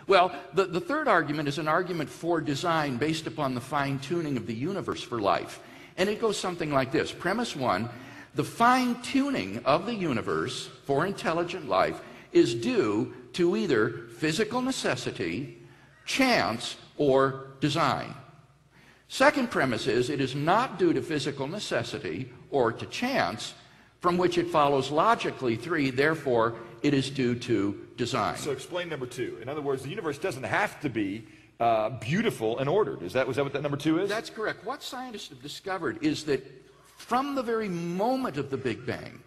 Well, the third argument is an argument for design based upon the fine-tuning of the universe for life. And it goes something like this. Premise one, the fine-tuning of the universe for intelligent life is due to either physical necessity, chance, or design. Second premise is it is not due to physical necessity or to chance, from which it follows logically, three, therefore, it is due to design. So explain number two. In other words, the universe doesn't have to be beautiful and ordered. Was that what that number two is? That's correct. What scientists have discovered is that from the very moment of the Big Bang,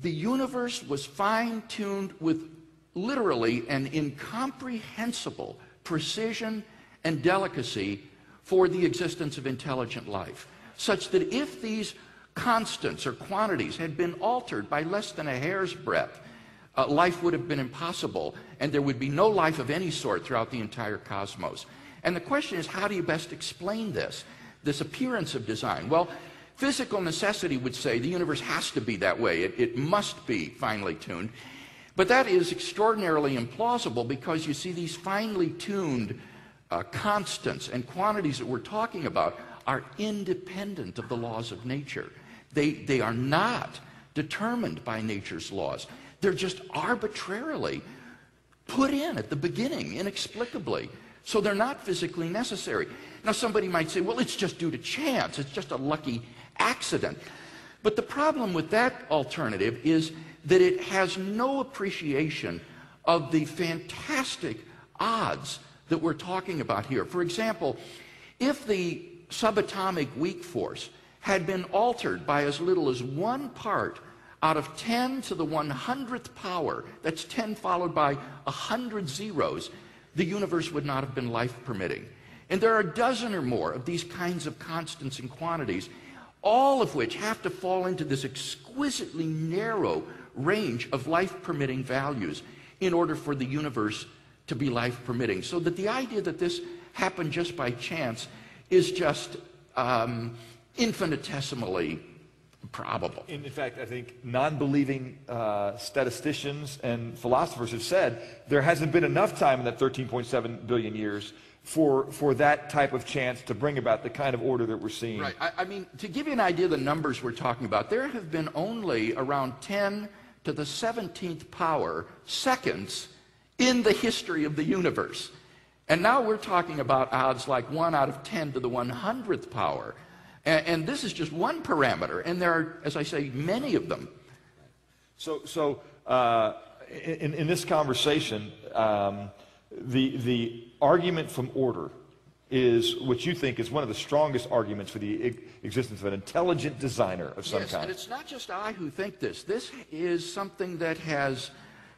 the universe was fine-tuned with literally an incomprehensible precision and delicacy for the existence of intelligent life, such that if these constants or quantities had been altered by less than a hair's breadth, life would have been impossible, and there would be no life of any sort throughout the entire cosmos. And the question is, how do you best explain this appearance of design? Well, physical necessity would say the universe has to be that way. It must be finely tuned. But that is extraordinarily implausible because you see these finely tuned constants and quantities that we're talking about are independent of the laws of nature. They are not determined by nature's laws. They're just arbitrarily put in at the beginning, inexplicably. So they're not physically necessary. Now somebody might say, well, it's just due to chance. It's just a lucky accident. But the problem with that alternative is that it has no appreciation of the fantastic odds that we're talking about here. For example, if the subatomic weak force had been altered by as little as 1 part out of 10 to the 100th power, that's 10 followed by 100 zeros, the universe would not have been life-permitting. And there are a dozen or more of these kinds of constants and quantities, all of which have to fall into this exquisitely narrow range of life-permitting values in order for the universe to be life-permitting. So that the idea that this happened just by chance is just infinitesimally probable. In fact, I think non-believing statisticians and philosophers have said there hasn't been enough time in that 13.7 billion years for that type of chance to bring about the kind of order that we're seeing. Right. I mean, to give you an idea of the numbers we're talking about, there have been only around 10 to the 17th power seconds in the history of the universe. And now we're talking about odds like 1 out of 10 to the 100th power. And this is just one parameter, and there are, as I say, many of them. So in this conversation, the argument from order is what you think is one of the strongest arguments for the existence of an intelligent designer of some kind. Yes, and it's not just I who think this. This is something that has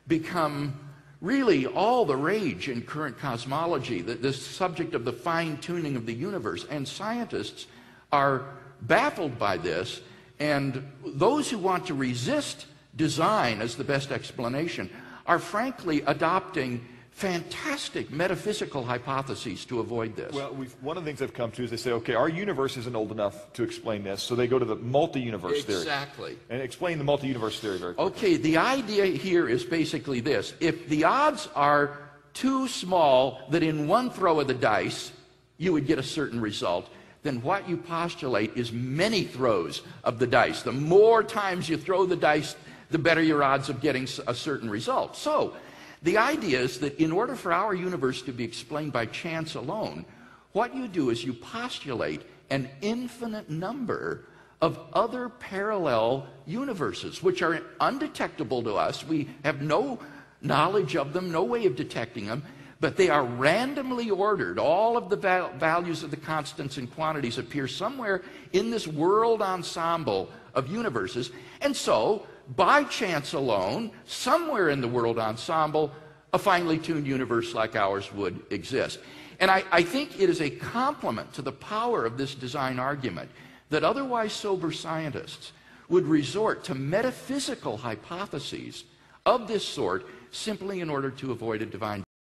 become really all the rage in current cosmology, this subject of the fine-tuning of the universe. And scientists are baffled by this, and those who want to resist design as the best explanation are frankly adopting fantastic metaphysical hypotheses to avoid this. Well, one of the things I've come to is they say, okay, our universe isn't old enough to explain this, so they go to the multi-universe theory. Exactly. And explain the multi-universe theory very quickly. Okay, the idea here is basically this. If the odds are too small that in one throw of the dice you would get a certain result, then what you postulate is many throws of the dice. The more times you throw the dice, the better your odds of getting a certain result. So, the idea is that in order for our universe to be explained by chance alone, what you do is you postulate an infinite number of other parallel universes, which are undetectable to us. We have no knowledge of them, no way of detecting them, but they are randomly ordered. All of the values of the constants and quantities appear somewhere in this world ensemble of universes. And so, by chance alone, somewhere in the world ensemble, a finely tuned universe like ours would exist. And I think it is a compliment to the power of this design argument that otherwise sober scientists would resort to metaphysical hypotheses of this sort simply in order to avoid a divine